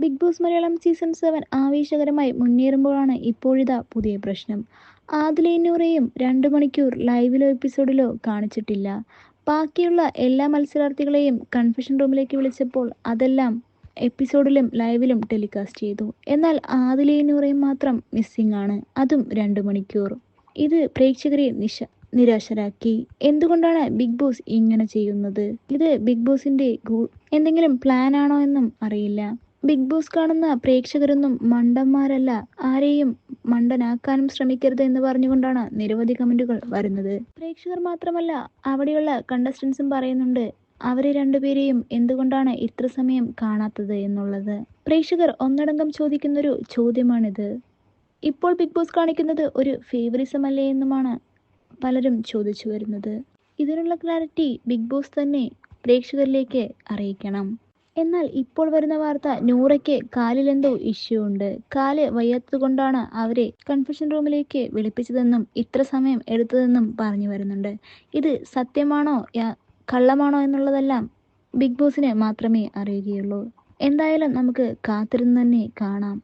Big boss Malayalam season 7 ആവേശകരമായി മുന്നേറുമ്പോഴാണ് ഇപ്പോഴിതാ പുതിയ പ്രശ്നം. ആദിലയും നൂറയും 2 മണിക്കൂർ ലൈവിലോ എപ്പിസോഡിലോ കാണിച്ചിട്ടില്ല. ബാക്കിയുള്ള എല്ലാ മത്സരാർത്ഥികളെയും കൺഫെഷൻ റൂമിലേക്ക് വിളിച്ചപ്പോൾ അതെല്ലാം എപ്പിസോഡിലും ലൈവിലും ടെലികാസ്റ്റ് ചെയ്തു. എന്നാൽ ആദിലയും നൂറയും മാത്രം മിസ്സിംഗ് ആണ്, അതും 2 മണിക്കൂർ. ഇത് പ്രേക്ഷകരെ നിരാശരാക്കി. എന്തുകൊണ്ടാണ് ബിഗ് ബോസ് ഇങ്ങനെ ചെയ്യുന്നത്? ഇത് ബിഗ് ബോസിന്റെ എന്തെങ്കിലും പ്ലാൻ ആണോ എന്നും അറിയില്ല. ബിഗ് ബോസ് കാണുന്ന പ്രേക്ഷകരൊന്നും മണ്ടന്മാരല്ല, ആരെയും മണ്ടനാക്കാനും ശ്രമിക്കരുത് എന്ന് പറഞ്ഞുകൊണ്ടാണ് നിരവധി കമന്റുകൾ വരുന്നത്. പ്രേക്ഷകർ മാത്രമല്ല, അവിടെയുള്ള കണ്ടസ്റ്റൻസും പറയുന്നുണ്ട് അവരെ രണ്ടുപേരെയും എന്തുകൊണ്ടാണ് ഇത്ര സമയം കാണാത്തത് എന്നുള്ളത്. പ്രേക്ഷകർ ഒന്നടങ്കം ചോദിക്കുന്നൊരു ചോദ്യമാണിത്. ഇപ്പോൾ ബിഗ് ബോസ് കാണിക്കുന്നത് ഒരു ഫേവറിസം അല്ലേ എന്നുമാണ് പലരും ചോദിച്ചു വരുന്നത്. ഇതിനുള്ള ക്ലാരിറ്റി ബിഗ് ബോസ് തന്നെ പ്രേക്ഷകരിലേക്ക് അറിയിക്കണം. എന്നാൽ ഇപ്പോൾ വരുന്ന വാർത്ത, നൂറയ്ക്ക് കാലിലെന്തോ ഇഷ്യൂ ഉണ്ട്, കാല് വയ്യാത്തതുകൊണ്ടാണ് അവരെ കൺഫെഷൻ റൂമിലേക്ക് വിളിപ്പിച്ചതെന്നും ഇത്ര സമയം എടുത്തതെന്നും പറഞ്ഞു വരുന്നുണ്ട്. ഇത് സത്യമാണോ കള്ളമാണോ എന്നുള്ളതെല്ലാം ബിഗ് ബോസിന് മാത്രമേ അറിയുകയുള്ളൂ. എന്തായാലും നമുക്ക് കാത്തിരുന്ന് തന്നെ കാണാം.